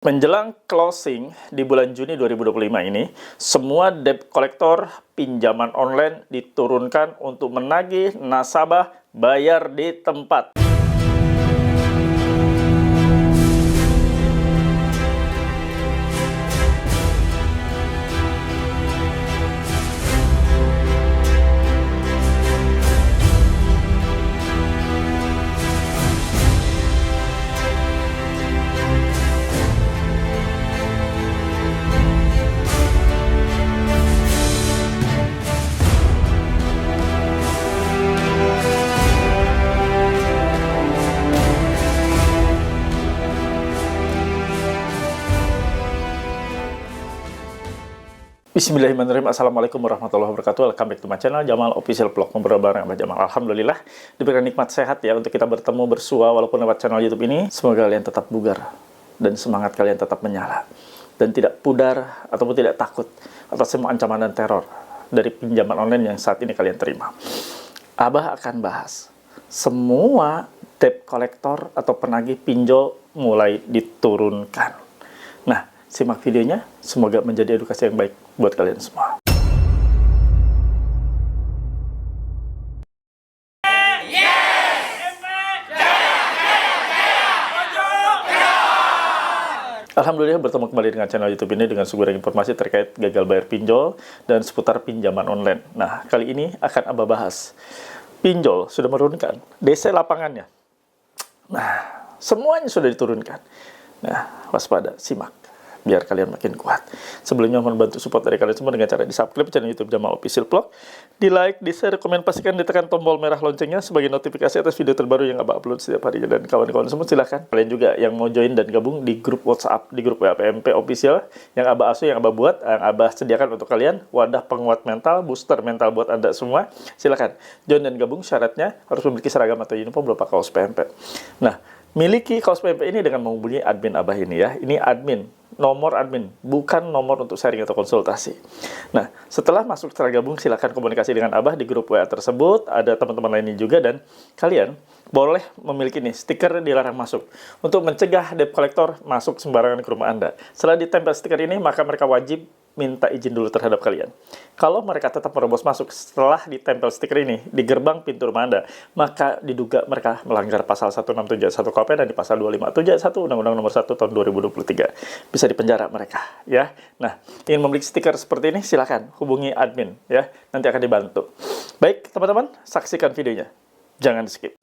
Menjelang closing di bulan Juni 2025 ini, semua debt collector pinjaman online diturunkan untuk menagih nasabah bayar di tempat. Bismillahirrahmanirrahim. Assalamualaikum warahmatullahi wabarakatuh. Welcome back to my channel Jamal Official Vlog. Ngobrol bareng Abah Jamal. Alhamdulillah diberikan nikmat sehat ya untuk kita bertemu bersua walaupun lewat channel YouTube ini. Semoga kalian tetap bugar dan semangat kalian tetap menyala dan tidak pudar ataupun tidak takut atas semua ancaman dan teror dari pinjaman online yang saat ini kalian terima. Abah akan bahas semua debt collector atau penagih pinjol mulai diturunkan. Nah, simak videonya, semoga menjadi edukasi yang baik buat kalian semua. Alhamdulillah bertemu kembali dengan channel YouTube ini dengan sumber informasi terkait gagal bayar pinjol dan seputar pinjaman online. Nah, kali ini akan Abah bahas. Pinjol sudah menurunkan DC lapangannya. Nah, semuanya sudah diturunkan. Nah, waspada, simak biar kalian makin kuat. Sebelumnya mohon bantu support dari kalian semua dengan cara di subscribe channel YouTube Jamal Official Vlog, di like, di share, komen, pastikan ditekan tombol merah loncengnya sebagai notifikasi atas video terbaru yang Abah upload setiap harinya. Dan kawan-kawan semua silahkan kalian juga yang mau join dan gabung di grup WhatsApp, di grup WPMP Official yang Abah asuh, yang Abah buat, yang Abah sediakan untuk kalian, wadah penguat mental, booster mental buat Anda semua. Silahkan join dan gabung. Syaratnya harus memiliki seragam atau uniform berupa kaos PMP. Nah, miliki kaos PMP ini dengan menghubungi admin Abah ini ya. Ini admin, nomor admin, bukan nomor untuk sharing atau konsultasi. Nah, setelah masuk tergabung, silakan komunikasi dengan Abah di grup WA tersebut. Ada teman-teman lainnya juga dan kalian boleh memiliki nih stiker dilarang masuk untuk mencegah debt collector masuk sembarangan ke rumah Anda. Setelah ditempel stiker ini, maka mereka wajib minta izin dulu terhadap kalian. Kalau mereka tetap merobos masuk setelah ditempel stiker ini di gerbang pintu rumah Anda, maka diduga mereka melanggar pasal 1671 KUHP dan di pasal 2571 Undang-Undang Nomor 1 Tahun 2023. Bisa dipenjara mereka, ya. Nah, ingin memiliki stiker seperti ini, silakan hubungi admin, ya. Nanti akan dibantu. Baik, teman-teman, saksikan videonya. Jangan di-skip.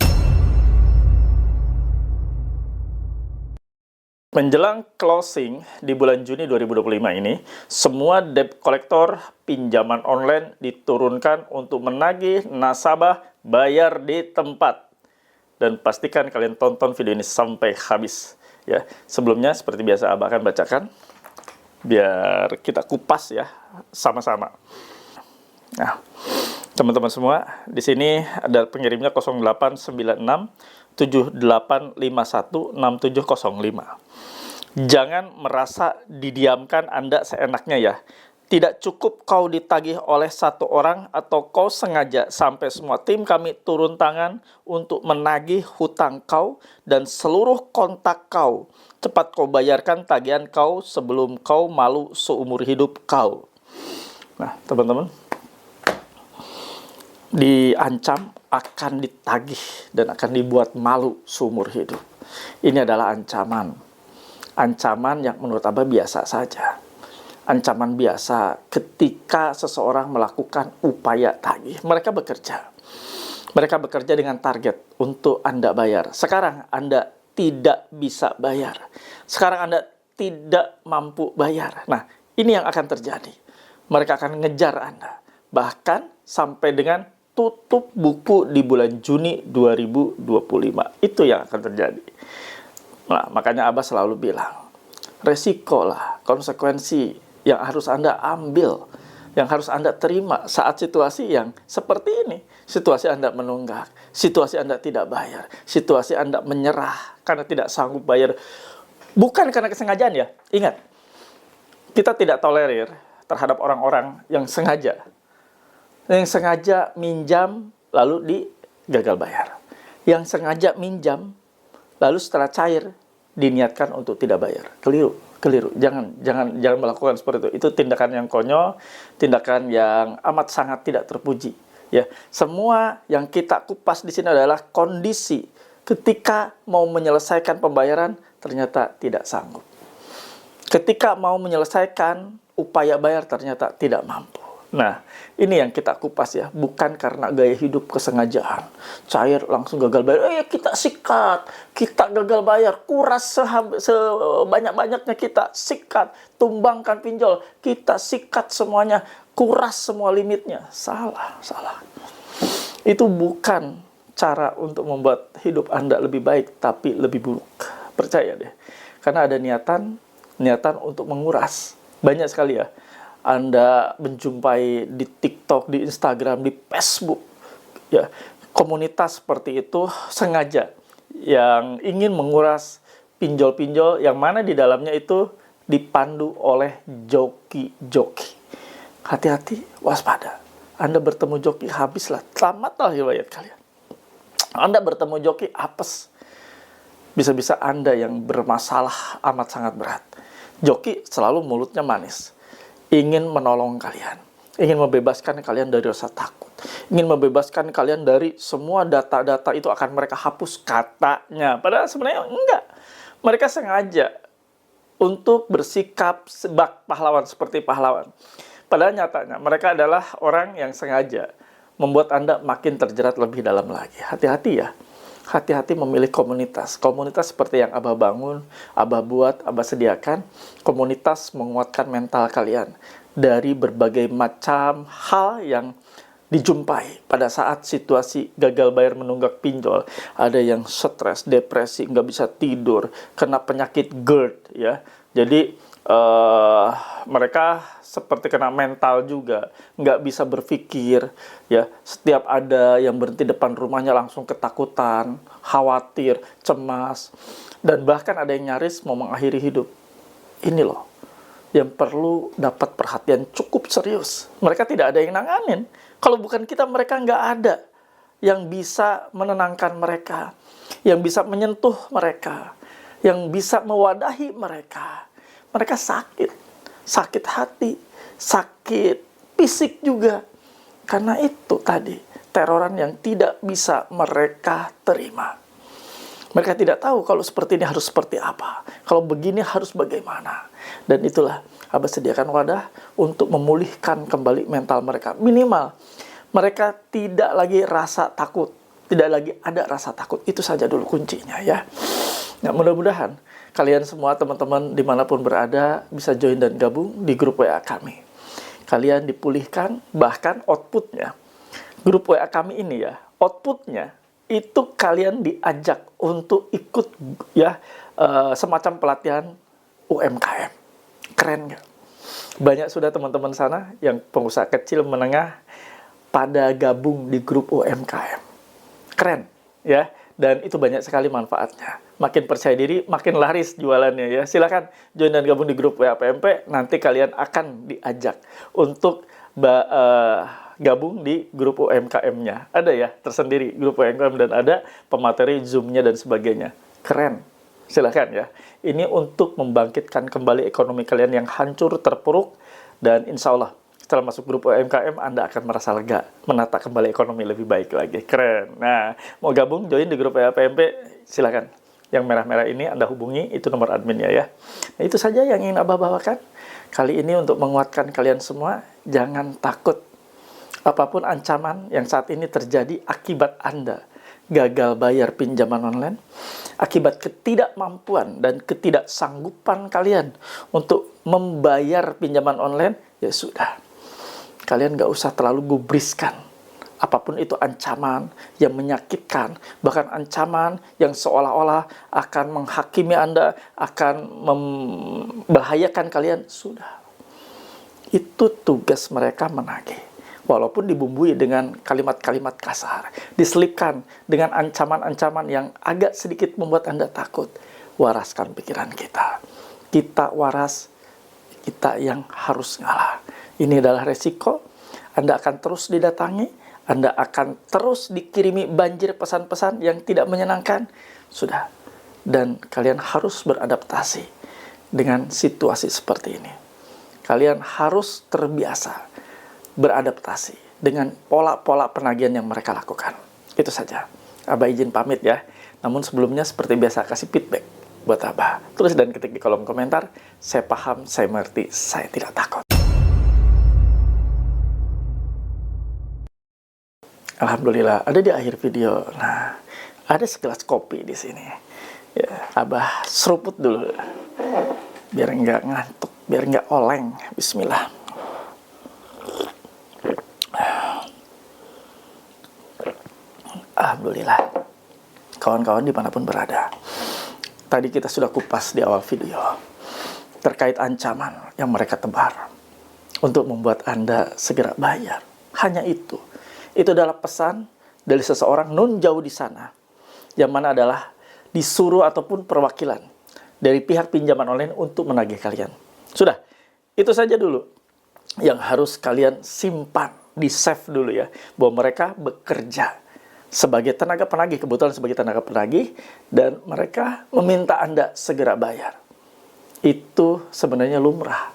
Menjelang closing di bulan Juni 2025 ini, semua debt collector pinjaman online diturunkan untuk menagih nasabah bayar di tempat. Dan pastikan kalian tonton video ini sampai habis. Ya, sebelumnya seperti biasa Abah akan bacakan biar kita kupas ya sama-sama. Nah, teman-teman semua, di sini ada pengirimnya 0896 7851 6705. Jangan merasa didiamkan Anda seenaknya ya. Tidak cukup kau ditagih oleh satu orang atau kau sengaja sampai semua tim kami turun tangan untuk menagih hutang kau dan seluruh kontak kau. Cepat kau bayarkan tagihan kau sebelum kau malu seumur hidup kau. Nah, teman-teman, diancam akan ditagih dan akan dibuat malu seumur hidup. Ini adalah ancaman. Ancaman yang menurut Abah biasa saja. Ancaman biasa ketika seseorang melakukan upaya tagih. Mereka bekerja. Mereka bekerja dengan target untuk Anda bayar. Sekarang Anda tidak bisa bayar. Sekarang Anda tidak mampu bayar. Nah, ini yang akan terjadi. Mereka akan ngejar Anda. Bahkan sampai dengan tutup buku di bulan Juni 2025. Itu yang akan terjadi. Nah, makanya Abah selalu bilang, resiko lah, konsekuensi yang harus Anda ambil, yang harus Anda terima saat situasi yang seperti ini. Situasi Anda menunggak, situasi Anda tidak bayar, situasi Anda menyerah karena tidak sanggup bayar. Bukan karena kesengajaan ya, ingat, kita tidak tolerir terhadap orang-orang yang sengaja minjam lalu gagal bayar. Yang sengaja minjam lalu setelah cair diniatkan untuk tidak bayar. Keliru. keliru. Jangan melakukan seperti itu. Itu tindakan yang konyol, tindakan yang amat sangat tidak terpuji. Ya, semua yang kita kupas di sini adalah kondisi ketika mau menyelesaikan pembayaran ternyata tidak sanggup. Ketika mau menyelesaikan upaya bayar ternyata tidak mampu. Nah, ini yang kita kupas ya, bukan karena gaya hidup kesengajaan. Cair langsung gagal bayar, kita sikat, kita gagal bayar, kuras sebanyak-banyaknya kita sikat, tumbangkan pinjol, kita sikat semuanya, kuras semua limitnya. Salah. Itu bukan cara untuk membuat hidup Anda lebih baik, tapi lebih buruk. Percaya deh, karena ada niatan untuk menguras. Banyak sekali ya Anda menjumpai di TikTok, di Instagram, di Facebook, ya, komunitas seperti itu sengaja yang ingin menguras pinjol-pinjol yang mana di dalamnya itu dipandu oleh joki-joki. Hati-hati, waspada. Anda bertemu joki, habislah, selamatlah riwayat kalian. Anda bertemu joki, apes. Bisa-bisa Anda yang bermasalah amat sangat berat. Joki selalu mulutnya manis, ingin menolong kalian, ingin membebaskan kalian dari rasa takut, ingin membebaskan kalian dari semua data-data itu akan mereka hapus katanya. Padahal sebenarnya enggak. Mereka sengaja untuk bersikap pahlawan seperti pahlawan. Padahal nyatanya mereka adalah orang yang sengaja membuat Anda makin terjerat lebih dalam lagi. Hati-hati ya. Hati-hati memilih komunitas. Komunitas seperti yang Abah bangun, Abah buat, Abah sediakan. Komunitas menguatkan mental kalian dari berbagai macam hal yang dijumpai pada saat situasi gagal bayar menunggak pinjol. Ada yang stres, depresi, nggak bisa tidur, kena penyakit GERD, ya. Jadi mereka seperti kena mental juga, nggak bisa berpikir, ya. Setiap ada yang berhenti depan rumahnya langsung ketakutan, khawatir, cemas, dan bahkan ada yang nyaris mau mengakhiri hidup. Ini loh yang perlu dapat perhatian cukup serius. Mereka tidak ada yang nanganin. Kalau bukan kita, mereka nggak ada yang bisa menenangkan mereka, yang bisa menyentuh mereka, yang bisa mewadahi mereka. Mereka sakit hati, sakit fisik juga. Karena itu tadi, teroran yang tidak bisa mereka terima. Mereka tidak tahu kalau seperti ini harus seperti apa, kalau begini harus bagaimana. Dan itulah Abah sediakan wadah untuk memulihkan kembali mental mereka. Minimal mereka tidak lagi rasa takut, tidak lagi ada rasa takut. Itu saja dulu kuncinya ya. Nah, mudah-mudahan kalian semua teman-teman dimanapun berada bisa join dan gabung di grup WA kami. Kalian dipulihkan, bahkan outputnya. Grup WA kami ini ya, outputnya itu kalian diajak untuk ikut ya semacam pelatihan UMKM. Keren nggak? Banyak sudah teman-teman sana yang pengusaha kecil menengah pada gabung di grup UMKM. Keren ya, dan itu banyak sekali manfaatnya. Makin percaya diri, makin laris jualannya ya. Silakan join dan gabung di grup WA PMP. Nanti kalian akan diajak untuk gabung di grup UMKM-nya. Ada ya tersendiri grup UMKM dan ada pemateri Zoom-nya dan sebagainya. Keren. Silakan ya. Ini untuk membangkitkan kembali ekonomi kalian yang hancur, terpuruk, dan insya Allah setelah masuk grup UMKM, Anda akan merasa lega, menata kembali ekonomi lebih baik lagi. Keren. Nah, mau gabung, join di grup WA PMP, silakan. Yang merah-merah ini Anda hubungi, itu nomor adminnya ya. Nah, itu saja yang ingin Abah bawakan. Kali ini untuk menguatkan kalian semua, jangan takut. Apapun ancaman yang saat ini terjadi akibat Anda gagal bayar pinjaman online, akibat ketidakmampuan dan ketidaksanggupan kalian untuk membayar pinjaman online, ya sudah. Kalian nggak usah terlalu gubriskan. Apapun itu ancaman yang menyakitkan, bahkan ancaman yang seolah-olah akan menghakimi Anda, akan membahayakan kalian, sudah. Itu tugas mereka menagih. Walaupun dibumbui dengan kalimat-kalimat kasar, diselipkan dengan ancaman-ancaman yang agak sedikit membuat Anda takut. Waraskan pikiran kita. Kita waras, kita yang harus ngalah. Ini adalah resiko. Anda akan terus didatangi, Anda akan terus dikirimi banjir pesan-pesan yang tidak menyenangkan. Sudah. Dan kalian harus beradaptasi. dengan situasi seperti ini. Kalian harus terbiasa beradaptasi dengan pola-pola penagihan yang mereka lakukan. Itu saja. Abah izin pamit ya. Namun sebelumnya seperti biasa kasih feedback buat Abah. Tulis dan ketik di kolom komentar. Saya paham, saya mengerti, saya tidak takut. Alhamdulillah, ada di akhir video. Nah, ada segelas kopi di sini. Ya, Abah seruput dulu. Biar nggak ngantuk, biar nggak oleng. Bismillah. Alhamdulillah. Kawan-kawan dimanapun berada. Tadi kita sudah kupas di awal video. Terkait ancaman yang mereka tebar. Untuk membuat Anda segera bayar. Hanya itu. Itu adalah pesan dari seseorang non jauh di sana. Yang mana adalah disuruh ataupun perwakilan dari pihak pinjaman online untuk menagih kalian. Sudah, itu saja dulu yang harus kalian simpan, di save dulu ya. Bahwa mereka bekerja sebagai tenaga penagih, kebetulan sebagai tenaga penagih, dan mereka meminta Anda segera bayar. Itu sebenarnya lumrah.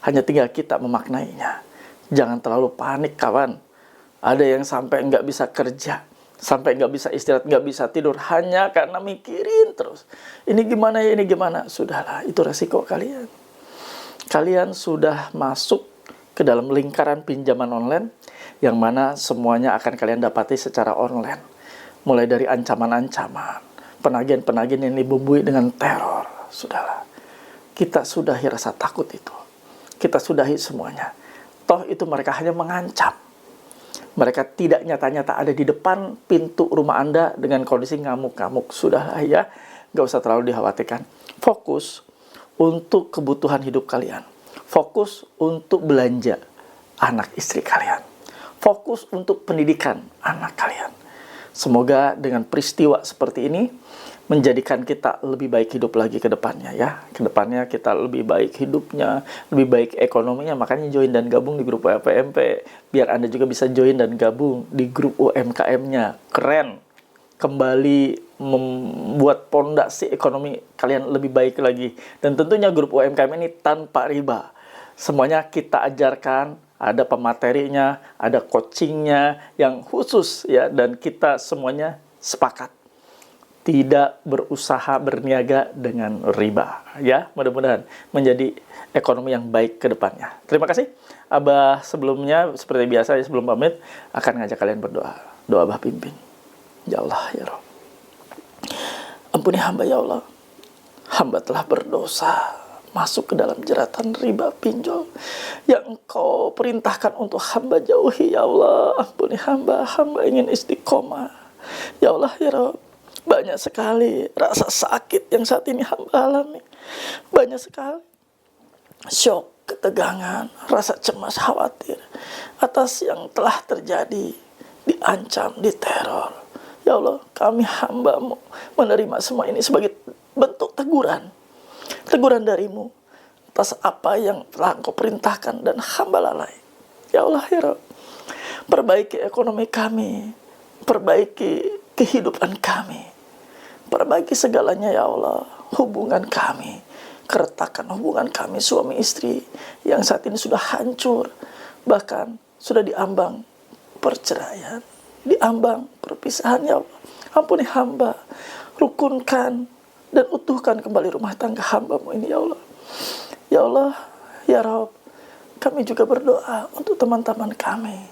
Hanya tinggal kita memaknainya. Jangan terlalu panik kawan. Ada yang sampai nggak bisa kerja, sampai nggak bisa istirahat, nggak bisa tidur, hanya karena mikirin terus. Ini gimana ya, ini gimana? Sudahlah, itu resiko kalian. Kalian sudah masuk ke dalam lingkaran pinjaman online, yang mana semuanya akan kalian dapati secara online. Mulai dari ancaman-ancaman, penagihan-penagihan yang dibumbui dengan teror. Sudahlah, kita sudahi rasa takut itu. Kita sudahi semuanya. Toh itu mereka hanya mengancam. Mereka tidak nyata-nyata ada di depan pintu rumah Anda dengan kondisi ngamuk-ngamuk. Sudahlah ya, nggak usah terlalu dikhawatirkan. Fokus untuk kebutuhan hidup kalian. Fokus untuk belanja anak istri kalian. Fokus untuk pendidikan anak kalian. Semoga dengan peristiwa seperti ini menjadikan kita lebih baik hidup lagi ke depannya ya. Ke depannya kita lebih baik hidupnya, lebih baik ekonominya. Makanya join dan gabung di grup WPMP. Biar Anda juga bisa join dan gabung di grup UMKM-nya. Keren. Kembali membuat pondasi ekonomi kalian lebih baik lagi. Dan tentunya grup UMKM ini tanpa riba. Semuanya kita ajarkan, ada pematerinya, ada coachingnya yang khusus ya. Dan kita semuanya sepakat tidak berusaha berniaga dengan riba ya. Mudah-mudahan menjadi ekonomi yang baik ke depannya. Terima kasih. Abah sebelumnya seperti biasa ya, sebelum pamit akan ngajak kalian berdoa. Doa Abah pimpin. Ya Allah ya Rabb, ampuni hamba ya Allah. Hamba telah berdosa masuk ke dalam jeratan riba pinjol yang Engkau perintahkan untuk hamba jauhi ya Allah. Ampuni hamba, hamba ingin istiqomah ya Allah ya Rabb. Banyak sekali rasa sakit yang saat ini hamba alami. Banyak sekali syok, ketegangan, rasa cemas, khawatir atas yang telah terjadi, diancam, diteror. Ya Allah, kami hamba-Mu menerima semua ini sebagai bentuk teguran. Teguran dari-Mu atas apa yang telah Engkau perintahkan dan hamba lalai. Ya Allah, ya Rabb, perbaiki ekonomi kami, perbaiki kehidupan kami. Perbaiki segalanya ya Allah. Hubungan kami, keretakan hubungan kami suami istri yang saat ini sudah hancur. Bahkan sudah diambang perceraian, diambang perpisahan ya Allah. Ampuni hamba, rukunkan dan utuhkan kembali rumah tangga hamba-Mu ini ya Allah. Ya Allah, ya Rabb, kami juga berdoa untuk teman-teman kami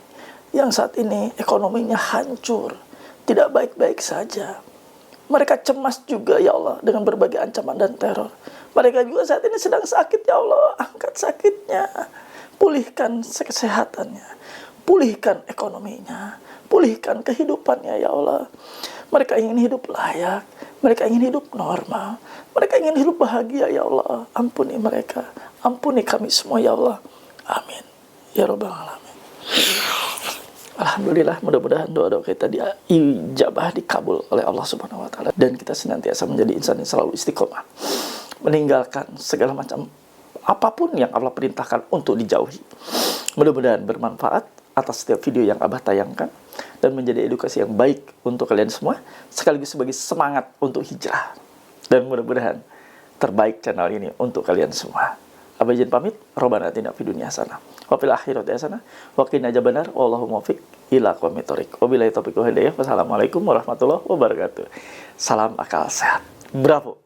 yang saat ini ekonominya hancur, tidak baik-baik saja. Mereka cemas juga ya Allah dengan berbagai ancaman dan teror. Mereka juga saat ini sedang sakit ya Allah. Angkat sakitnya. Pulihkan kesehatannya. Pulihkan ekonominya. Pulihkan kehidupannya ya Allah. Mereka ingin hidup layak. Mereka ingin hidup normal. Mereka ingin hidup bahagia ya Allah. Ampuni mereka. Ampuni kami semua ya Allah. Amin. Ya Rabbal Alamin. Alhamdulillah, mudah-mudahan doa-doa kita diijabah, dikabul oleh Allah Subhanahu wa Ta'ala, dan kita senantiasa menjadi insan yang selalu istiqomah, meninggalkan segala macam apapun yang Allah perintahkan untuk dijauhi. Mudah-mudahan bermanfaat atas setiap video yang Abah tayangkan dan menjadi edukasi yang baik untuk kalian semua, sekaligus sebagai semangat untuk hijrah. Dan mudah-mudahan terbaik channel ini untuk kalian semua. Abah izin pamit, Robbana atina fid dunya hasanah wa fil akhirati hasanah wa qina adzabannar, wallahu muwaffiq ila aqwamit thoriq. Wabillahi taufiq wal hidayah. Wassalamualaikum warahmatullahi wabarakatuh. Salam akal sehat. Bravo.